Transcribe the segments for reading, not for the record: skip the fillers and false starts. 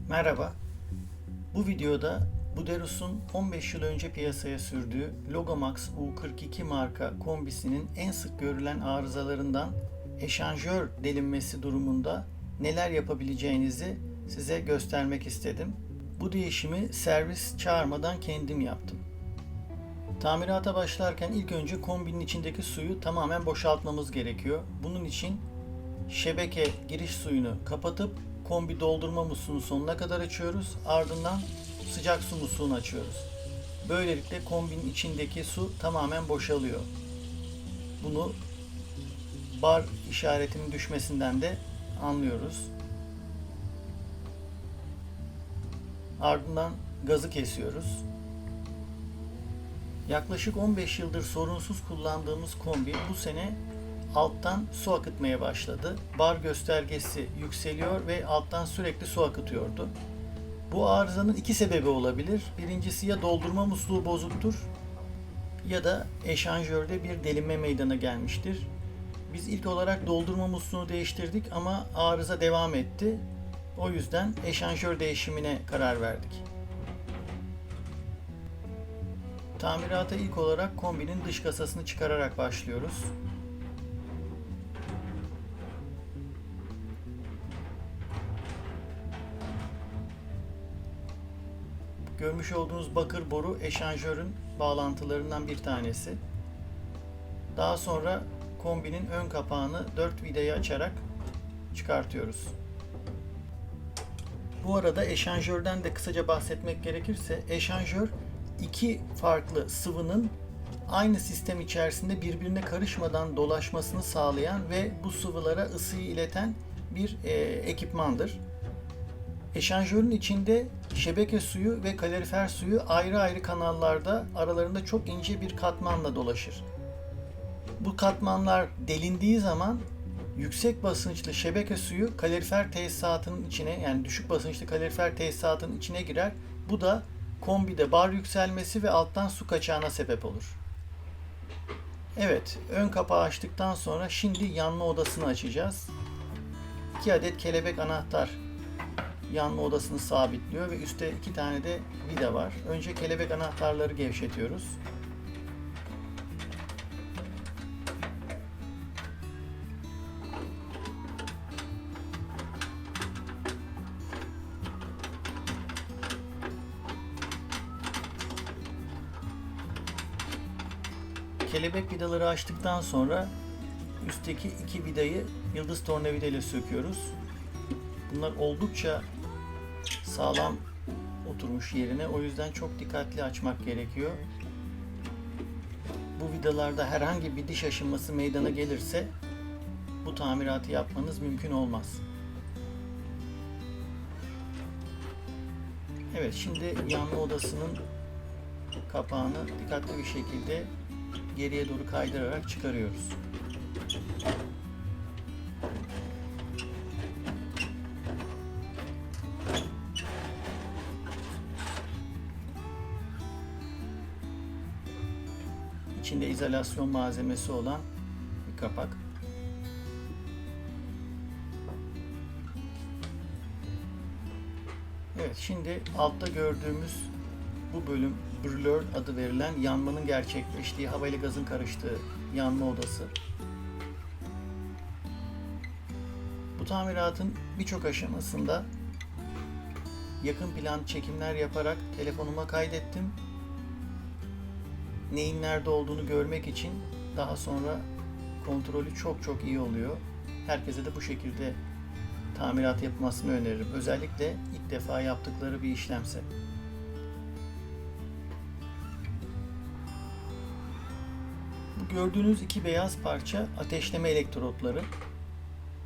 Merhaba. Bu videoda Buderus'un 15 yıl önce piyasaya sürdüğü Logomax U42 marka kombisinin en sık görülen arızalarından eşanjör delinmesi durumunda neler yapabileceğinizi size göstermek istedim. Bu değişimi servis çağırmadan kendim yaptım. Tamirata başlarken ilk önce kombinin içindeki suyu tamamen boşaltmamız gerekiyor. Bunun için şebeke giriş suyunu kapatıp kombi doldurma musluğunu sonuna kadar açıyoruz. Ardından sıcak su musluğunu açıyoruz. Böylelikle kombinin içindeki su tamamen boşalıyor. Bunu bar işaretinin düşmesinden de anlıyoruz. Ardından gazı kesiyoruz. Yaklaşık 15 yıldır sorunsuz kullandığımız kombi bu sene alttan su akıtmaya başladı. Bar göstergesi yükseliyor ve alttan sürekli su akıtıyordu. Bu arızanın iki sebebi olabilir. Birincisi ya doldurma musluğu bozuktur ya da eşanjörde bir delinme meydana gelmiştir. Biz ilk olarak doldurma musluğunu değiştirdik ama arıza devam etti. O yüzden eşanjör değişimine karar verdik. Tamirata ilk olarak kombinin dış kasasını çıkararak başlıyoruz. Görmüş olduğunuz bakır boru eşanjörün bağlantılarından bir tanesi. Daha sonra kombinin ön kapağını 4 vidayı açarak çıkartıyoruz. Bu arada eşanjörden de kısaca bahsetmek gerekirse eşanjör iki farklı sıvının aynı sistem içerisinde birbirine karışmadan dolaşmasını sağlayan ve bu sıvılara ısıyı ileten bir ekipmandır. Eşanjörün içinde şebeke suyu ve kalorifer suyu ayrı ayrı kanallarda aralarında çok ince bir katmanla dolaşır. Bu katmanlar delindiği zaman yüksek basınçlı şebeke suyu kalorifer tesisatının içine, yani düşük basınçlı kalorifer tesisatının içine girer. Bu da kombide bar yükselmesi ve alttan su kaçağına sebep olur. Evet, ön kapağı açtıktan sonra şimdi yanma odasını açacağız. 2 adet kelebek anahtar yanma odasını sabitliyor ve üstte 2 tane de vida var. Önce kelebek anahtarları gevşetiyoruz. Kelebek vidaları açtıktan sonra üstteki 2 vidayı yıldız tornavida ile söküyoruz. Bunlar oldukça sağlam oturmuş yerine. O yüzden çok dikkatli açmak gerekiyor. Bu vidalarda herhangi bir diş aşınması meydana gelirse bu tamiratı yapmanız mümkün olmaz. Evet, şimdi yanma odasının kapağını dikkatli bir şekilde geriye doğru kaydırarak çıkarıyoruz. İçinde izolasyon malzemesi olan bir kapak. Evet, şimdi altta gördüğümüz bu bölüm brûleur adı verilen yanmanın gerçekleştiği, hava ile gazın karıştığı yanma odası. Bu tamiratın birçok aşamasında yakın plan çekimler yaparak telefonuma kaydettim. Neyin nerede olduğunu görmek için daha sonra kontrolü çok iyi oluyor. Herkese de bu şekilde tamirat yapmasını öneririm. Özellikle ilk defa yaptıkları bir işlemse. Bu gördüğünüz iki beyaz parça ateşleme elektrotları.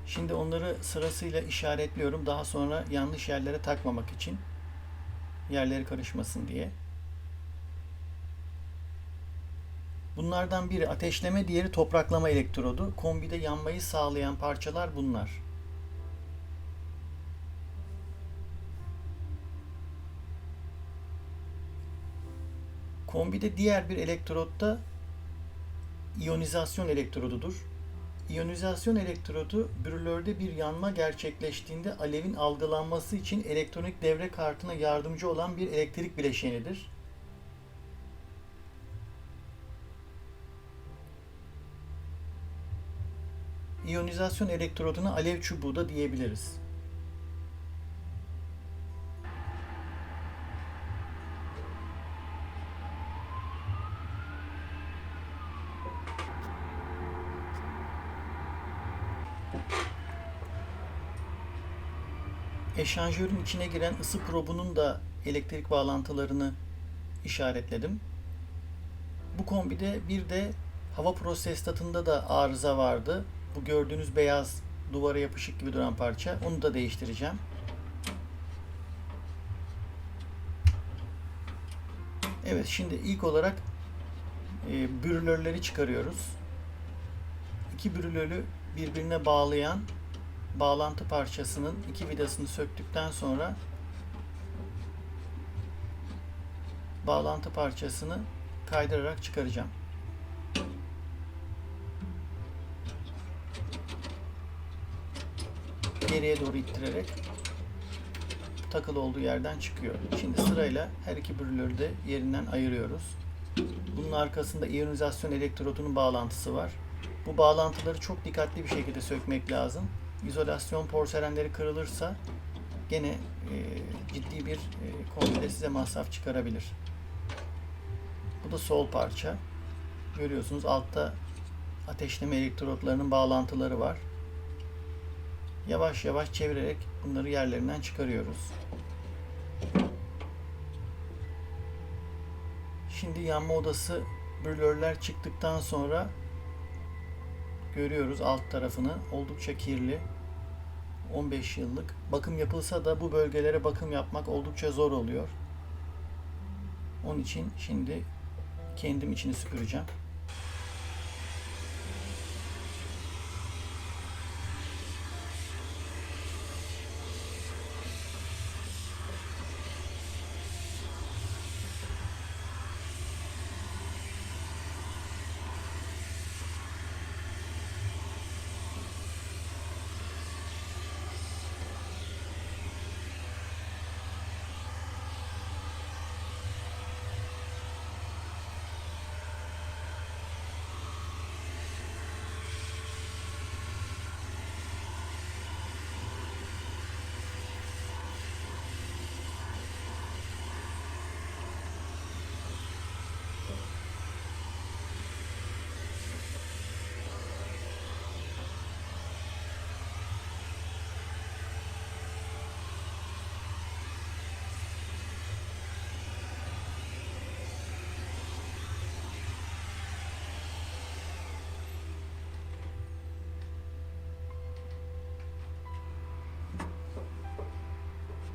Şimdi onları sırasıyla işaretliyorum. Daha sonra yanlış yerlere takmamak için. Yerleri karışmasın diye. Bunlardan biri ateşleme, diğeri topraklama elektrodu. Kombide yanmayı sağlayan parçalar bunlar. Kombide diğer bir elektrot da iyonizasyon elektrodudur. İyonizasyon elektrodu brülörde bir yanma gerçekleştiğinde alevin algılanması için elektronik devre kartına yardımcı olan bir elektrik bileşenidir. İyonizasyon elektroduna alev çubuğu da diyebiliriz. Eşanjörün içine giren ısı probunun da elektrik bağlantılarını işaretledim. Bu kombide bir de hava prostestatında da arıza vardı. Bu gördüğünüz beyaz duvara yapışık gibi duran parça. Onu da değiştireceğim. Evet, şimdi ilk olarak brülörleri çıkarıyoruz. İki brülörü birbirine bağlayan bağlantı parçasının iki vidasını söktükten sonra bağlantı parçasını kaydırarak çıkaracağım. Geriye doğru ittirerek takılı olduğu yerden çıkıyor. Şimdi sırayla her iki brülörü de yerinden ayırıyoruz. Bunun arkasında iyonizasyon elektrodunun bağlantısı var. Bu bağlantıları çok dikkatli bir şekilde sökmek lazım. İzolasyon porselenleri kırılırsa gene ciddi bir kombide size masraf çıkarabilir. Bu da sol parça. Görüyorsunuz altta ateşleme elektrodlarının bağlantıları var. Yavaş yavaş çevirerek bunları yerlerinden çıkarıyoruz. Şimdi yanma odası brülörler çıktıktan sonra görüyoruz alt tarafını. Oldukça kirli. 15 yıllık. Bakım yapılsa da bu bölgelere bakım yapmak oldukça zor oluyor. Onun için şimdi kendim içini süpüreceğim.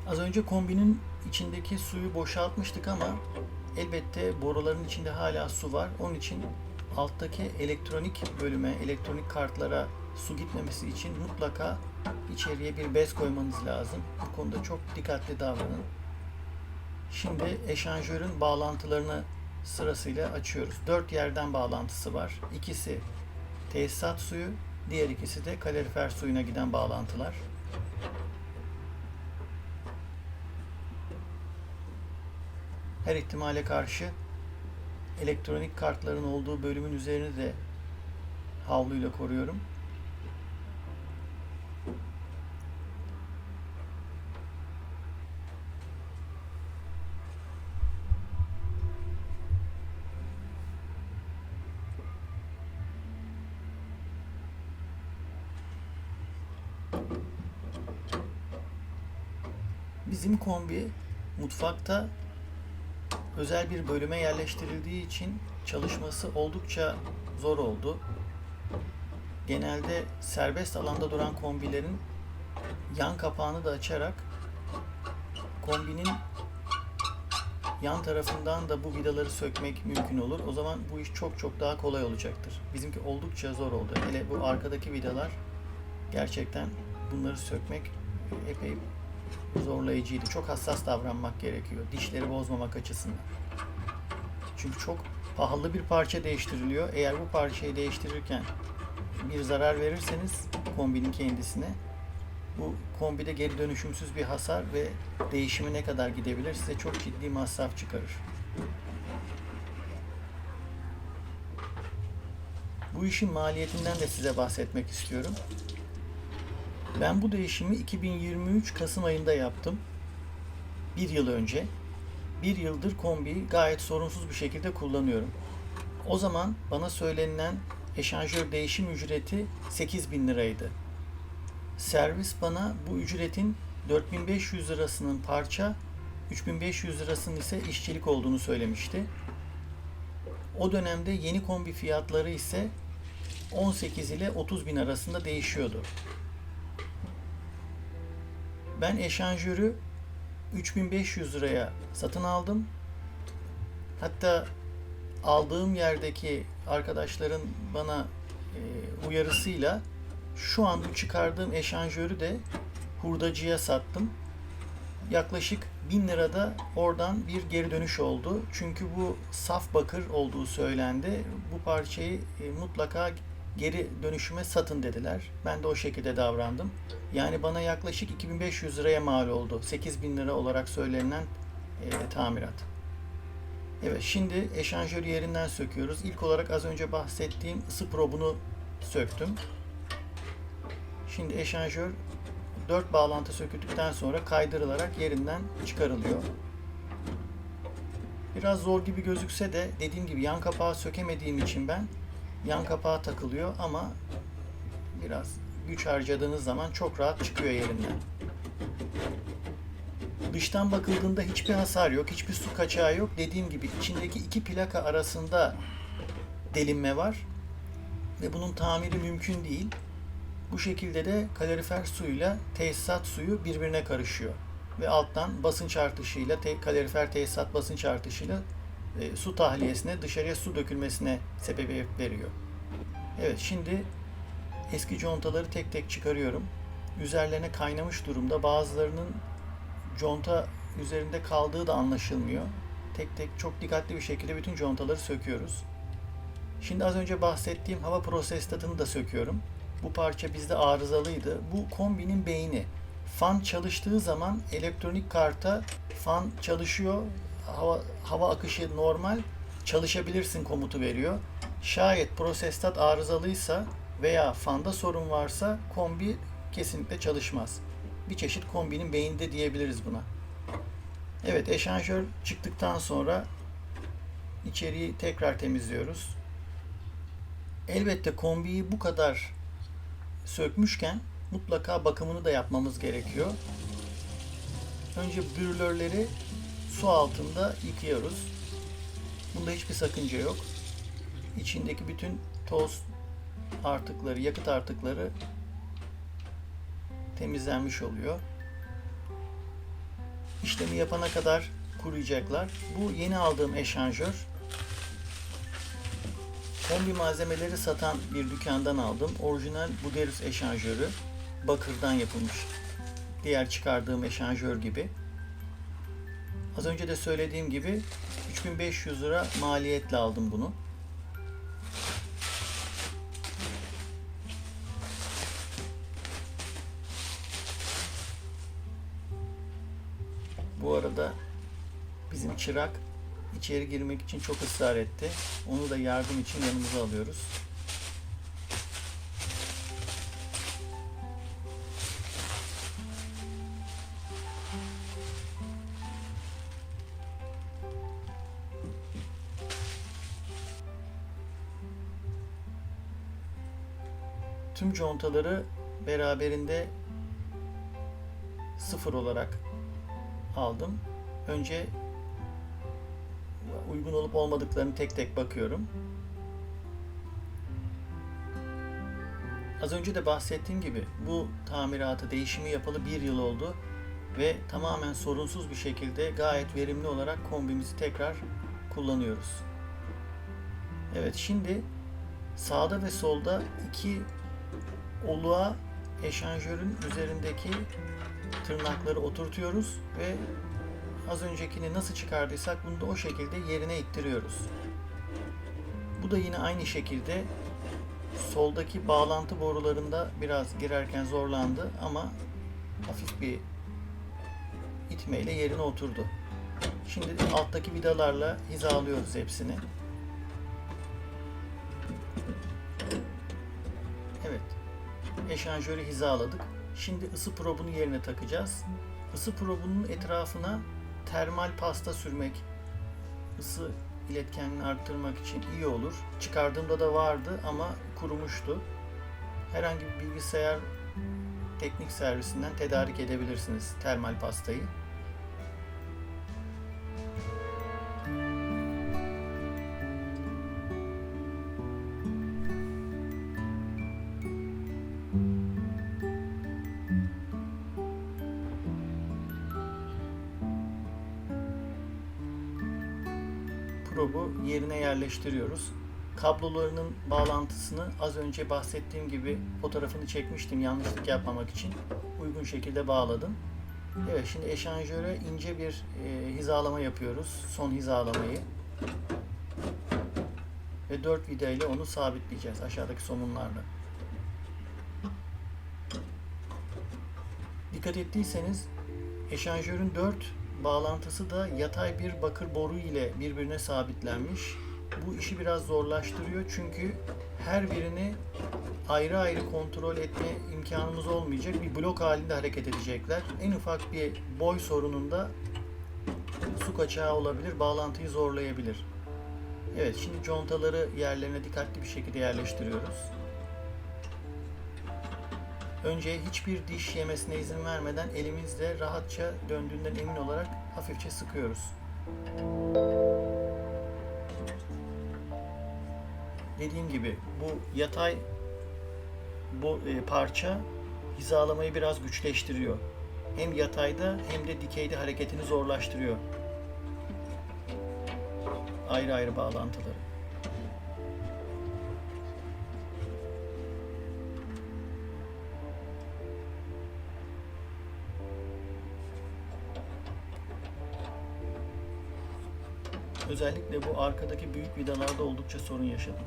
Az önce kombinin içindeki suyu boşaltmıştık ama elbette boruların içinde hala su var. Onun için alttaki elektronik bölüme, elektronik kartlara su gitmemesi için mutlaka içeriye bir bez koymanız lazım. Bu konuda çok dikkatli davranın. Şimdi eşanjörün bağlantılarını sırasıyla açıyoruz. 4 yerden bağlantısı var. İkisi tesisat suyu, diğer ikisi de kalorifer suyuna giden bağlantılar. Her ihtimale karşı elektronik kartların olduğu bölümün üzerini de havluyla koruyorum. Bizim kombi mutfakta özel bir bölüme yerleştirildiği için çalışması oldukça zor oldu. Genelde serbest alanda duran kombilerin yan kapağını da açarak kombinin yan tarafından da bu vidaları sökmek mümkün olur. O zaman bu iş çok çok daha kolay olacaktır. Bizimki oldukça zor oldu. Hele bu arkadaki vidalar gerçekten bunları sökmek epey zorlayıcıydı. Çok hassas davranmak gerekiyor. Dişleri bozmamak açısından. Çünkü çok pahalı bir parça değiştiriliyor. Eğer bu parçayı değiştirirken bir zarar verirseniz kombinin kendisine, bu kombide geri dönüşümsüz bir hasar ve değişimi ne kadar gidebilir, size çok ciddi masraf çıkarır. Bu işin maliyetinden de size bahsetmek istiyorum. Ben bu değişimi 2023 Kasım ayında yaptım. Bir yıl önce. Bir yıldır kombiyi gayet sorunsuz bir şekilde kullanıyorum. O zaman bana söylenilen eşanjör değişim ücreti 8.000 liraydı. Servis bana bu ücretin 4.500 lirasının parça, 3.500 lirasının ise işçilik olduğunu söylemişti. O dönemde yeni kombi fiyatları ise 18 ile 30.000 arasında değişiyordu. Ben eşanjörü 3.500 liraya satın aldım. Hatta aldığım yerdeki arkadaşların bana uyarısıyla şu an bu çıkardığım eşanjörü de hurdacıya sattım. Yaklaşık 1.000 lirada oradan bir geri dönüş oldu. Çünkü bu saf bakır olduğu söylendi. Bu parçayı mutlaka geri dönüşüme satın dediler. Ben de o şekilde davrandım. Yani bana yaklaşık 2.500 liraya mal oldu. 8.000 lira olarak söylenen tamirat. Evet, şimdi eşanjörü yerinden söküyoruz. İlk olarak az önce bahsettiğim ısı probunu söktüm. Şimdi eşanjör 4 bağlantı söküldükten sonra kaydırılarak yerinden çıkarılıyor. Biraz zor gibi gözükse de dediğim gibi yan kapağı sökemediğim için ben yan kapağı takılıyor ama biraz güç harcadığınız zaman çok rahat çıkıyor yerinden. Dıştan bakıldığında hiçbir hasar yok, hiçbir su kaçağı yok. Dediğim gibi içindeki iki plaka arasında delinme var ve bunun tamiri mümkün değil. Bu şekilde de kalorifer suyuyla tesisat suyu birbirine karışıyor ve alttan basınç artışıyla kalorifer tesisat basınç artışıyla su tahliyesine, dışarıya su dökülmesine sebebiyet veriyor. Evet, şimdi eski contaları tek tek çıkarıyorum. Üzerlerine kaynamış durumda. Bazılarının conta üzerinde kaldığı da anlaşılmıyor. Tek tek çok dikkatli bir şekilde bütün contaları söküyoruz. Şimdi az önce bahsettiğim hava prosestatını da söküyorum. Bu parça bizde arızalıydı. Bu kombinin beyni. Fan çalıştığı zaman elektronik karta fan çalışıyor, hava akışı normal, çalışabilirsin komutu veriyor. Şayet prosestat arızalıysa veya fanda sorun varsa kombi kesinlikle çalışmaz. Bir çeşit kombinin beyninde diyebiliriz buna. Evet, eşanjör çıktıktan sonra içeriği tekrar temizliyoruz. Elbette kombiyi bu kadar sökmüşken mutlaka bakımını da yapmamız gerekiyor. Önce brülörleri su altında yıkıyoruz. Bunda hiçbir sakınca yok. İçindeki bütün toz artıkları, yakıt artıkları temizlenmiş oluyor. İşlemi yapana kadar kuruyacaklar. Bu yeni aldığım eşanjör. Kombi malzemeleri satan bir dükkandan aldım. Orijinal Buderus eşanjörü. Bakırdan yapılmış. Diğer çıkardığım eşanjör gibi. Az önce de söylediğim gibi 3.500 lira maliyetle aldım bunu. Bu arada bizim çırak içeri girmek için çok ısrar etti. Onu da yardım için yanımıza alıyoruz. Tüm contaları beraberinde sıfır olarak aldım. Önce uygun olup olmadıklarını tek tek bakıyorum. Az önce de bahsettiğim gibi bu tamiratı, değişimi yapalı bir yıl oldu ve tamamen sorunsuz bir şekilde gayet verimli olarak kombimizi tekrar kullanıyoruz. Evet, şimdi sağda ve solda iki oluğa eşanjörün üzerindeki tırnakları oturtuyoruz ve az öncekini nasıl çıkardıysak bunu da o şekilde yerine ittiriyoruz. Bu da yine aynı şekilde soldaki bağlantı borularında biraz girerken zorlandı ama hafif bir itmeyle yerine oturdu. Şimdi alttaki vidalarla hizalıyoruz hepsini. Evet. Eşanjörü hizaladık. Şimdi ısı probunu yerine takacağız. Isı probunun etrafına termal pasta sürmek ısı iletkenliğini arttırmak için iyi olur. Çıkardığımda da vardı ama kurumuştu. Herhangi bir bilgisayar teknik servisinden tedarik edebilirsiniz termal pastayı. Probu yerine yerleştiriyoruz. Kablolarının bağlantısını az önce bahsettiğim gibi fotoğrafını çekmiştim yanlışlık yapmamak için. Uygun şekilde bağladım. Evet, şimdi eşanjöre ince bir hizalama yapıyoruz. Son hizalamayı. Ve 4 vida ile onu sabitleyeceğiz aşağıdaki somunlarla. Dikkat ettiyseniz eşanjörün 4 bağlantısı da yatay bir bakır boru ile birbirine sabitlenmiş. Bu işi biraz zorlaştırıyor çünkü her birini ayrı ayrı kontrol etme imkanımız olmayacak. Bir blok halinde hareket edecekler. En ufak bir boy sorununda su kaçağı olabilir, bağlantıyı zorlayabilir. Evet, şimdi contaları yerlerine dikkatli bir şekilde yerleştiriyoruz. Önce hiçbir diş yemesine izin vermeden elimizle rahatça döndüğünden emin olarak hafifçe sıkıyoruz. Dediğim gibi bu yatay parça hizalamayı biraz güçleştiriyor. Hem yatayda hem de dikeyde hareketini zorlaştırıyor. Ayrı ayrı bağlantıları. Özellikle bu arkadaki büyük vidalarda oldukça sorun yaşadım.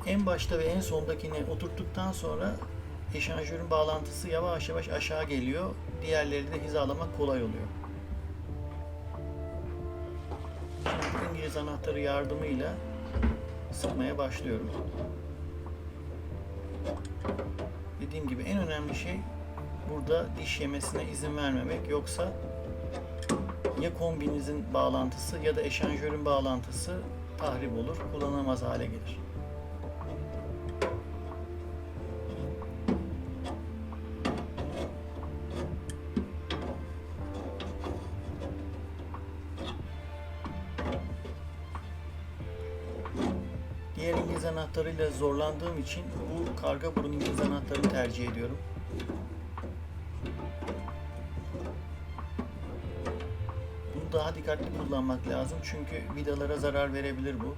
En başta ve en sondakini oturttuktan sonra eşanjörün bağlantısı yavaş yavaş aşağı geliyor. Diğerleri de hizalamak kolay oluyor. Şimdi İngiliz anahtarı yardımıyla sıkmaya başlıyorum. Dediğim gibi en önemli şey burada diş yemesine izin vermemek. Yoksa ya kombinizin bağlantısı ya da eşanjörün bağlantısı tahrip olur, kullanılamaz hale gelir. Diğer İngiliz anahtarıyla zorlandığım için bu karga burun İngiliz anahtarını tercih ediyorum. Bunu daha dikkatli kullanmak lazım çünkü vidalara zarar verebilir bu.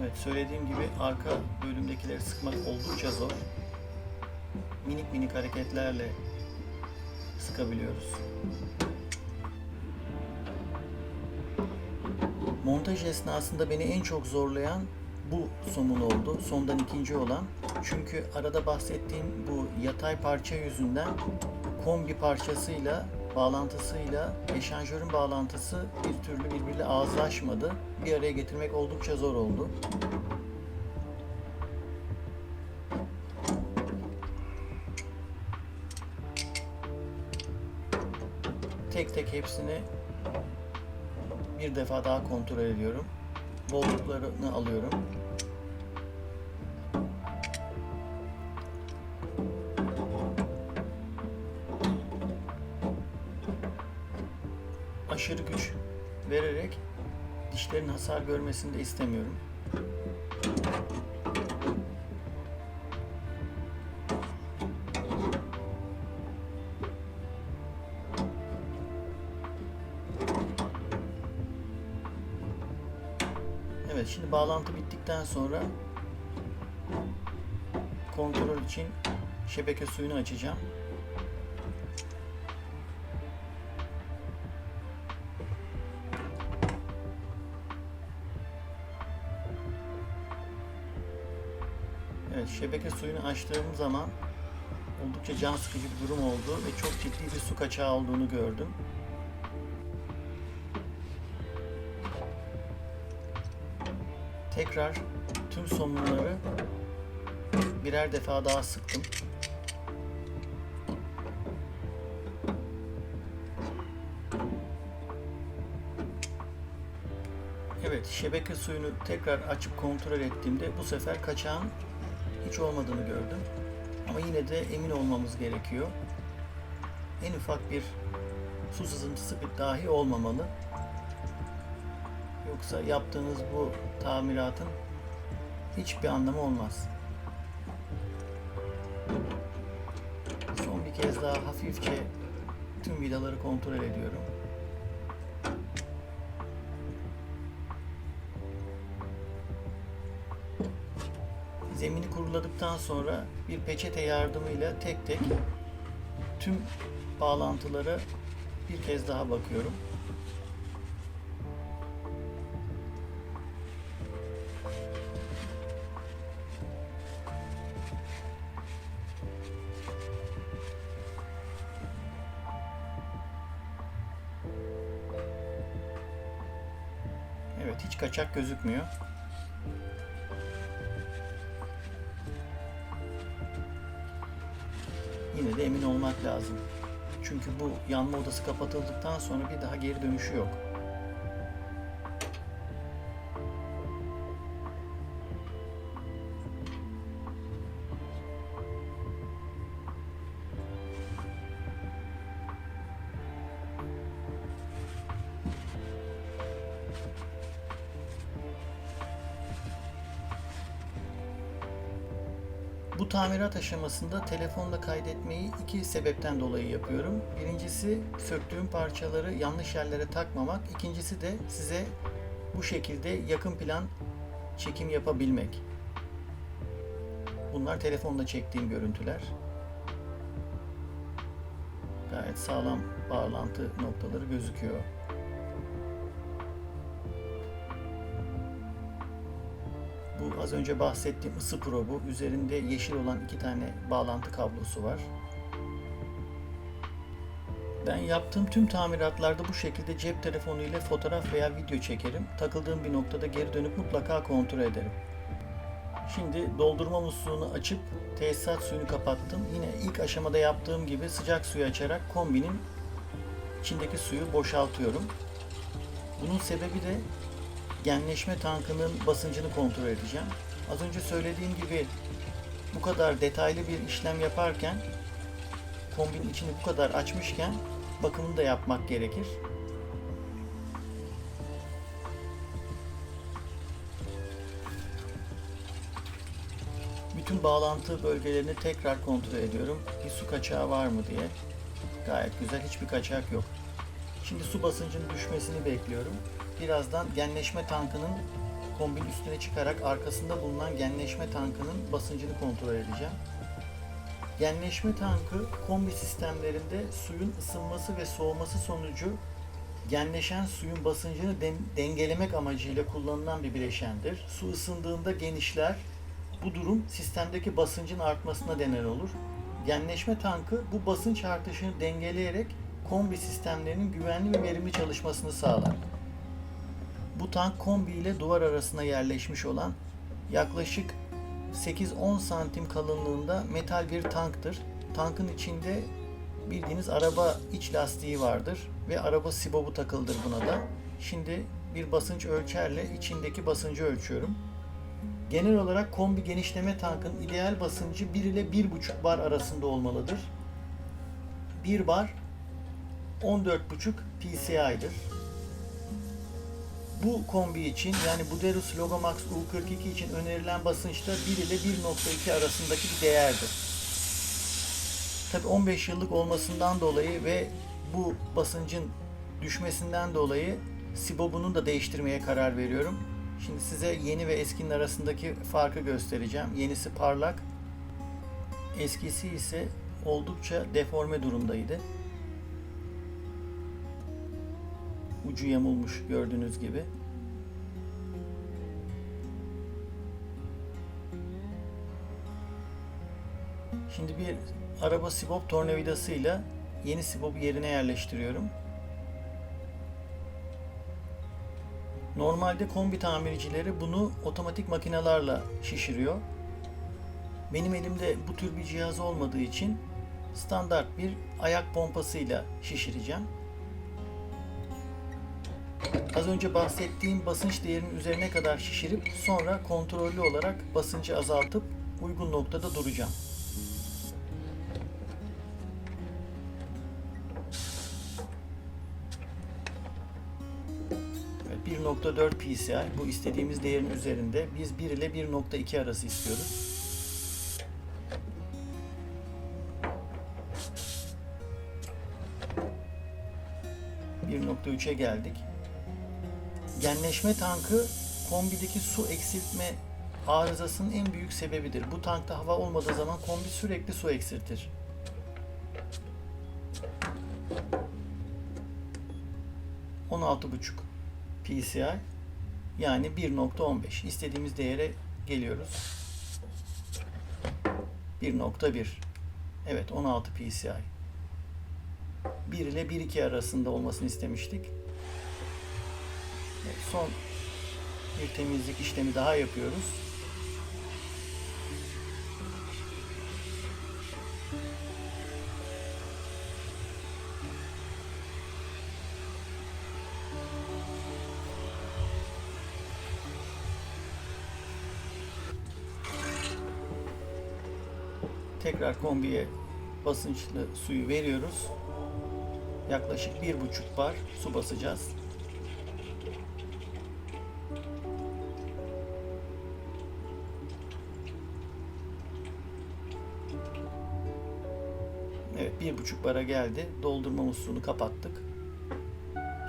Evet, söylediğim gibi arka bölümdekileri sıkmak oldukça zor. Minik minik hareketlerle sıkabiliyoruz. Montaj esnasında beni en çok zorlayan bu somun oldu. Sondan ikinci olan. Çünkü arada bahsettiğim bu yatay parça yüzünden kombi parçasıyla, bağlantısıyla eşanjörün bağlantısı bir türlü birbiriyle ağızlaşmadı. Bir araya getirmek oldukça zor oldu. Tek tek hepsini bir defa daha kontrol ediyorum. Bolluklarını alıyorum. Aşırı güç vererek dişlerin hasar görmesini de istemiyorum. Evet, şimdi bağlantı bittikten sonra kontrol için şebeke suyunu açacağım. Evet, şebeke suyunu açtığım zaman oldukça can sıkıcı bir durum oldu ve çok ciddi bir su kaçağı olduğunu gördüm. Tekrar tüm somunları birer defa daha sıktım. Evet, şebeke suyunu tekrar açıp kontrol ettiğimde bu sefer kaçağın hiç olmadığını gördüm. Ama yine de emin olmamız gerekiyor. En ufak bir su sızıntısı dahi olmamalı. Yoksa yaptığınız bu tamiratın hiçbir anlamı olmaz. Son bir kez daha hafifçe tüm vidaları kontrol ediyorum. Zemini kuruladıktan sonra bir peçete yardımıyla tek tek tüm bağlantılara bir kez daha bakıyorum. Evet, hiç kaçak gözükmüyor. Yine de emin olmak lazım. Çünkü bu yanma odası kapatıldıktan sonra bir daha geri dönüşü yok. Bu tamirat aşamasında telefonla kaydetmeyi iki sebepten dolayı yapıyorum. Birincisi söktüğüm parçaları yanlış yerlere takmamak. İkincisi de size bu şekilde yakın plan çekim yapabilmek. Bunlar telefonla çektiğim görüntüler. Gayet sağlam bağlantı noktaları gözüküyor. Bu az önce bahsettiğim ısı probu. Üzerinde yeşil olan iki tane bağlantı kablosu var. Ben yaptığım tüm tamiratlarda bu şekilde cep telefonu ile fotoğraf veya video çekerim. Takıldığım bir noktada geri dönüp mutlaka kontrol ederim. Şimdi doldurma musluğunu açıp tesisat suyunu kapattım. Yine ilk aşamada yaptığım gibi sıcak suyu açarak kombinin içindeki suyu boşaltıyorum. Bunun sebebi de genleşme tankının basıncını kontrol edeceğim. Az önce söylediğim gibi bu kadar detaylı bir işlem yaparken, kombinin içini bu kadar açmışken bakımını da yapmak gerekir. Bütün bağlantı bölgelerini tekrar kontrol ediyorum. Bir su kaçağı var mı diye. Gayet güzel, hiçbir kaçak yok. Şimdi su basıncının düşmesini bekliyorum. Birazdan genleşme tankının kombinin üstüne çıkarak arkasında bulunan genleşme tankının basıncını kontrol edeceğim. Genleşme tankı kombi sistemlerinde suyun ısınması ve soğuması sonucu genleşen suyun basıncını dengelemek amacıyla kullanılan bir bileşendir. Su ısındığında genişler. Bu durum sistemdeki basıncın artmasına neden olur. Genleşme tankı bu basınç artışını dengeleyerek kombi sistemlerinin güvenli ve verimli çalışmasını sağlar. Bu tank kombi ile duvar arasına yerleşmiş olan yaklaşık 8-10 santim kalınlığında metal bir tanktır. Tankın içinde bildiğiniz araba iç lastiği vardır ve araba sibobu takıldır buna da. Şimdi bir basınç ölçerle içindeki basıncı ölçüyorum. Genel olarak kombi genişleme tankın ideal basıncı 1 ile 1,5 bar arasında olmalıdır. 1 bar 14,5 PSI'dir. Bu kombi için, yani Buderus Logomax U42 için önerilen basınçta 1 ile 1,2 arasındaki bir değerdir. Tabi 15 yıllık olmasından dolayı ve bu basıncın düşmesinden dolayı sibobunu da değiştirmeye karar veriyorum. Şimdi size yeni ve eskinin arasındaki farkı göstereceğim. Yenisi parlak, eskisi ise oldukça deforme durumdaydı. Ucu yamulmuş gördüğünüz gibi. Şimdi bir araba sibop tornavidasıyla yeni sibobu yerine yerleştiriyorum. Normalde kombi tamircileri bunu otomatik makinelerle şişiriyor. Benim elimde bu tür bir cihaz olmadığı için standart bir ayak pompasıyla şişireceğim. Az önce bahsettiğim basınç değerinin üzerine kadar şişirip sonra kontrollü olarak basıncı azaltıp uygun noktada duracağım. Evet, 1.4 PSI bu istediğimiz değerin üzerinde. Biz 1 ile 1.2 arası istiyoruz. %3'e geldik. Genleşme tankı kombideki su eksiltme arızasının en büyük sebebidir. Bu tankta hava olmadığı zaman kombi sürekli su eksiltir. %16,5 PSI yani 1.15. İstediğimiz değere geliyoruz. 1.1. Evet, 16 PSI. 1 ile 1.2 arasında olmasını istemiştik. Evet, son bir temizlik işlemi daha yapıyoruz. Tekrar kombiye basınçlı suyu veriyoruz. Yaklaşık 1,5 bar su basacağız. Evet, 1,5 bara geldi. Doldurma musluğunu kapattık.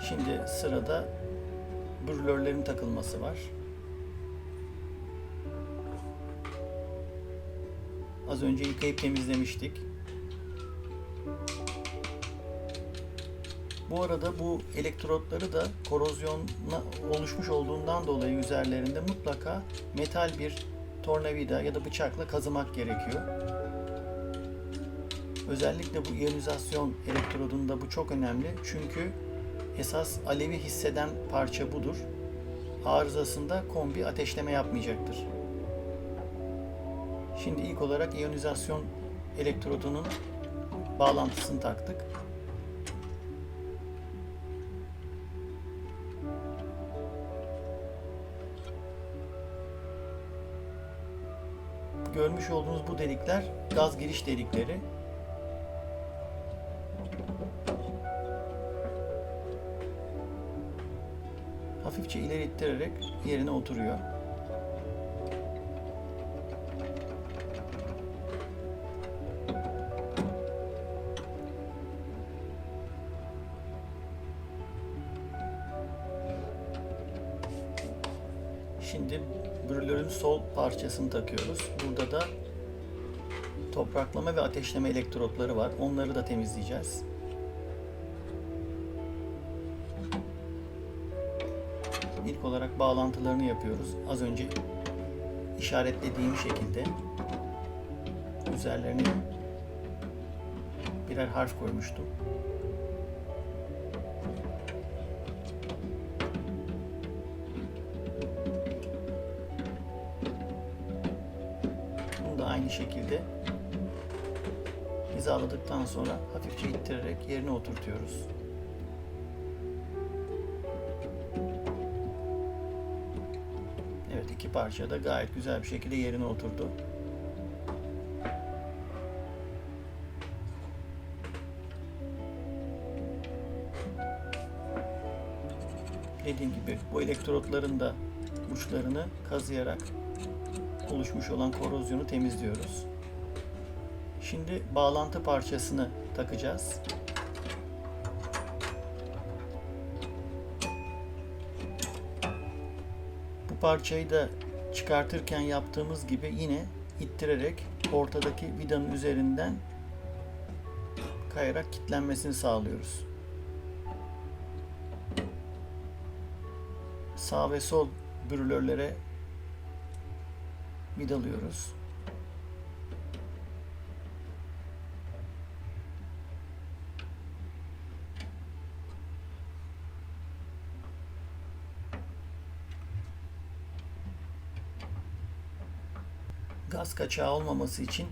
Şimdi sırada brülörlerin takılması var. Az önce yıkayıp temizlemiştik. Bu arada bu elektrotları da korozyonla oluşmuş olduğundan dolayı üzerlerinde mutlaka metal bir tornavida ya da bıçakla kazımak gerekiyor. Özellikle bu iyonizasyon elektrodunda bu çok önemli. Çünkü esas alevi hisseden parça budur. Arızasında kombi ateşleme yapmayacaktır. Şimdi ilk olarak iyonizasyon elektrodunun bağlantısını taktık. Görmüş olduğunuz bu delikler gaz giriş delikleri. Hafifçe ileri ittirerek yerine oturuyor. Şimdi brülörün sol parçasını takıyoruz. Burada da topraklama ve ateşleme elektrotları var. Onları da temizleyeceğiz. İlk olarak bağlantılarını yapıyoruz. Az önce işaretlediğim şekilde üzerlerine birer harf koymuştum. Bunu da aynı şekilde hizaladıktan sonra hafifçe ittirerek yerine oturtuyoruz. Evet, iki parça da gayet güzel bir şekilde yerine oturdu. Dediğim gibi bu elektrotların da uçlarını kazıyarak oluşmuş olan korozyonu temizliyoruz. Şimdi bağlantı parçasını takacağız. Bu parçayı da çıkartırken yaptığımız gibi yine ittirerek ortadaki vidanın üzerinden kayarak kilitlenmesini sağlıyoruz. Sağ ve sol brülörlere vidalıyoruz. Gaz kaçağı olmaması için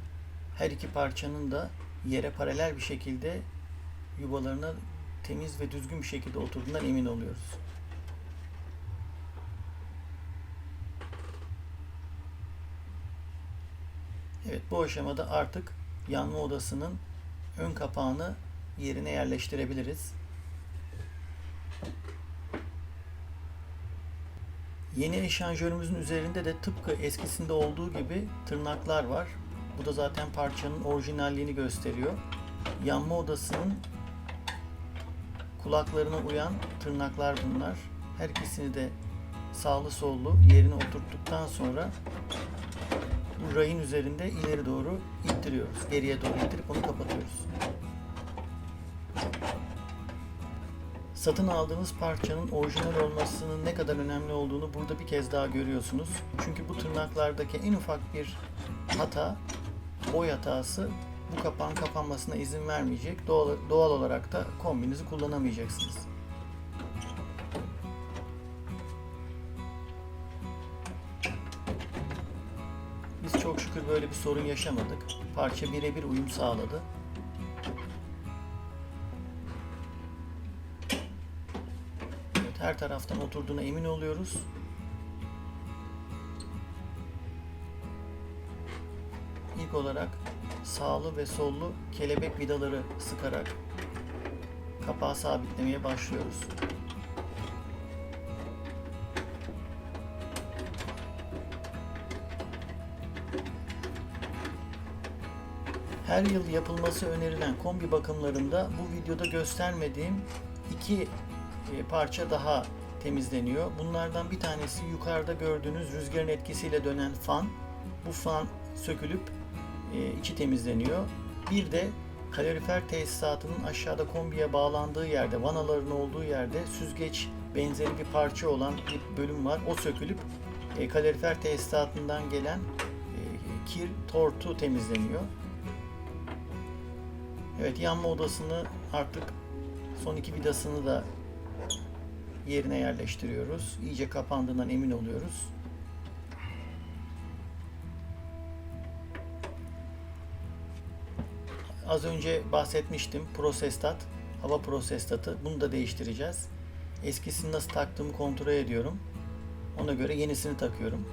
her iki parçanın da yere paralel bir şekilde yuvalarına temiz ve düzgün bir şekilde oturduğundan emin oluyoruz. Evet, bu aşamada artık yanma odasının ön kapağını yerine yerleştirebiliriz. Yeni eşanjörümüzün üzerinde de tıpkı eskisinde olduğu gibi tırnaklar var. Bu da zaten parçanın orijinalliğini gösteriyor. Yanma odasının kulaklarına uyan tırnaklar bunlar. Her ikisini de sağlı sollu yerine oturttuktan sonra bu rayın üzerinde ileri doğru ittiriyoruz. Geriye doğru ittirip onu kapatıyoruz. Satın aldığınız parçanın orijinal olmasının ne kadar önemli olduğunu burada bir kez daha görüyorsunuz. Çünkü bu tırnaklardaki en ufak bir hata, boy hatası bu kapağın kapanmasına izin vermeyecek. Doğal olarak da kombinizi kullanamayacaksınız. Biz çok şükür böyle bir sorun yaşamadık. Parça birebir uyum sağladı. Evet, her taraftan oturduğuna emin oluyoruz. İlk olarak sağlı ve sollu kelebek vidaları sıkarak kapağı sabitlemeye başlıyoruz. Her yıl yapılması önerilen kombi bakımlarında bu videoda göstermediğim iki parça daha temizleniyor. Bunlardan bir tanesi yukarıda gördüğünüz rüzgarın etkisiyle dönen fan. Bu fan sökülüp içi temizleniyor. Bir de kalorifer tesisatının aşağıda kombiye bağlandığı yerde, vanaların olduğu yerde süzgeç benzeri bir parça olan bir bölüm var. O sökülüp kalorifer tesisatından gelen kir, tortu temizleniyor. Evet, yanma odasını artık son iki vidasını da yerine yerleştiriyoruz. İyice kapandığından emin oluyoruz. Az önce bahsetmiştim. Prosestat, hava prosestatı. Bunu da değiştireceğiz. Eskisini nasıl taktığımı kontrol ediyorum. Ona göre yenisini takıyorum.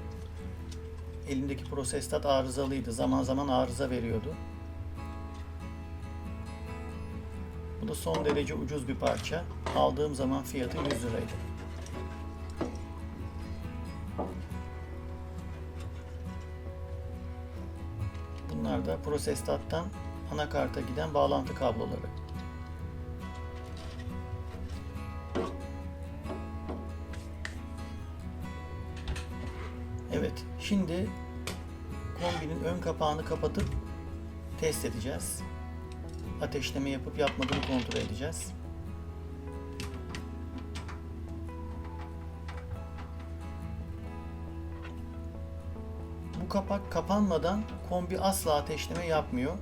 Elimdeki prosestat arızalıydı. Zaman zaman arıza veriyordu. Bu da son derece ucuz bir parça. Aldığım zaman fiyatı 100 liraydı. Bunlar da prosestattan anakarta giden bağlantı kabloları. Evet, şimdi kombinin ön kapağını kapatıp test edeceğiz. Ateşleme yapıp yapmadığını kontrol edeceğiz. Bu kapak kapanmadan kombi asla ateşleme yapmıyor.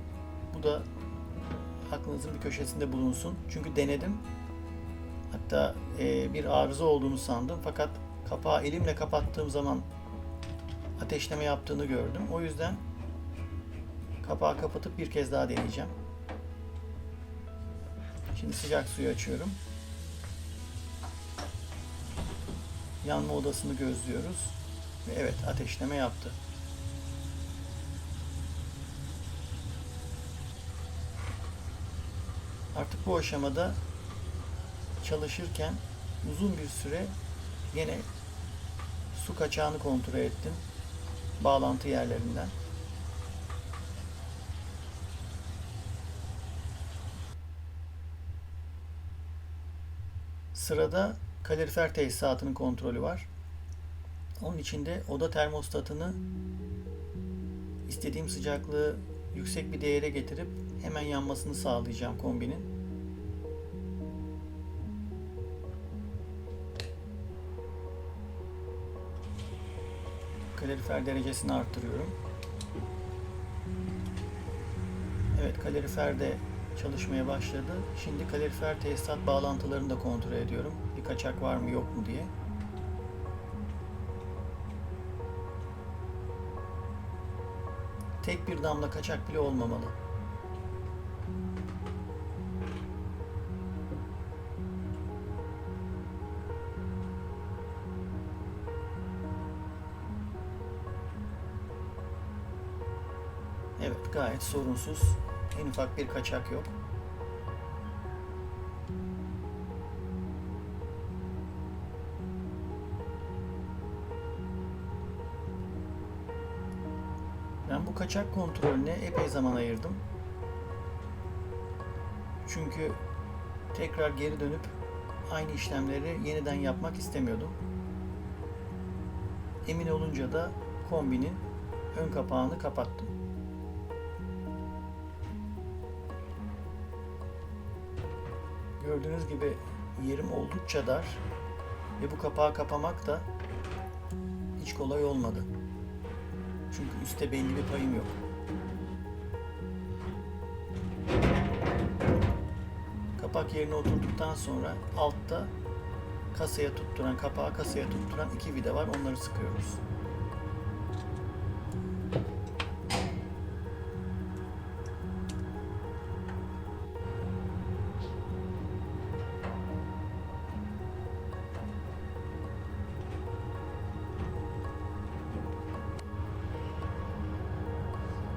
Bu da aklınızın bir köşesinde bulunsun. Çünkü denedim. Hatta bir arıza olduğunu sandım. Fakat kapağı elimle kapattığım zaman ateşleme yaptığını gördüm. O yüzden kapağı kapatıp bir kez daha deneyeceğim. Şimdi sıcak suyu açıyorum. Yanma odasını gözlüyoruz. Ve evet, ateşleme yaptı. Artık bu aşamada çalışırken uzun bir süre yine su kaçağını kontrol ettim. Bağlantı yerlerinden. Sırada kalorifer tesisatının kontrolü var. Onun için de oda termostatını istediğim sıcaklığı yüksek bir değere getirip hemen yanmasını sağlayacağım kombinin. Kalorifer derecesini arttırıyorum. Evet, kalorifer de çalışmaya başladı. Şimdi kalorifer tesisat bağlantılarını da kontrol ediyorum. Bir kaçak var mı yok mu diye. Tek bir damla kaçak bile olmamalı. Evet, gayet sorunsuz. En ufak bir kaçak yok. Ben bu kaçak kontrolüne epey zaman ayırdım. Çünkü tekrar geri dönüp aynı işlemleri yeniden yapmak istemiyordum. Emin olunca da kombinin ön kapağını kapattım. Gördüğünüz gibi yerim oldukça dar ve bu kapağı kapamak da hiç kolay olmadı. Çünkü üstte belli bir payım yok. Kapak yerine oturduktan sonra altta kapağı kasaya tutturan iki vida var. Onları sıkıyoruz.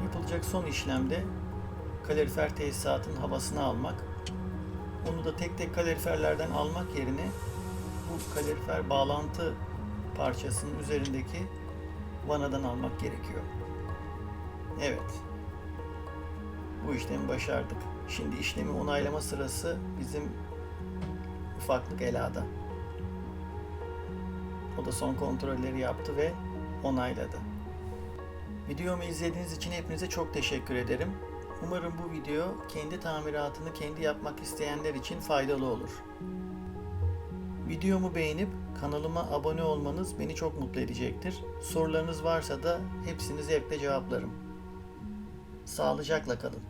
Yapılacak son işlemde kalorifer tesisatın havasını almak. Onu da tek tek kaloriferlerden almak yerine bu kalorifer bağlantı parçasının üzerindeki vanadan almak gerekiyor. Evet. Bu işlemi başardık. Şimdi işlemi onaylama sırası bizim ufaklık Ela'da. O da son kontrolleri yaptı ve onayladı. Videomu izlediğiniz için hepinize çok teşekkür ederim. Umarım bu video kendi tamiratını kendi yapmak isteyenler için faydalı olur. Videomu beğenip kanalıma abone olmanız beni çok mutlu edecektir. Sorularınız varsa da hepsini zevkle cevaplarım. Sağlıcakla kalın.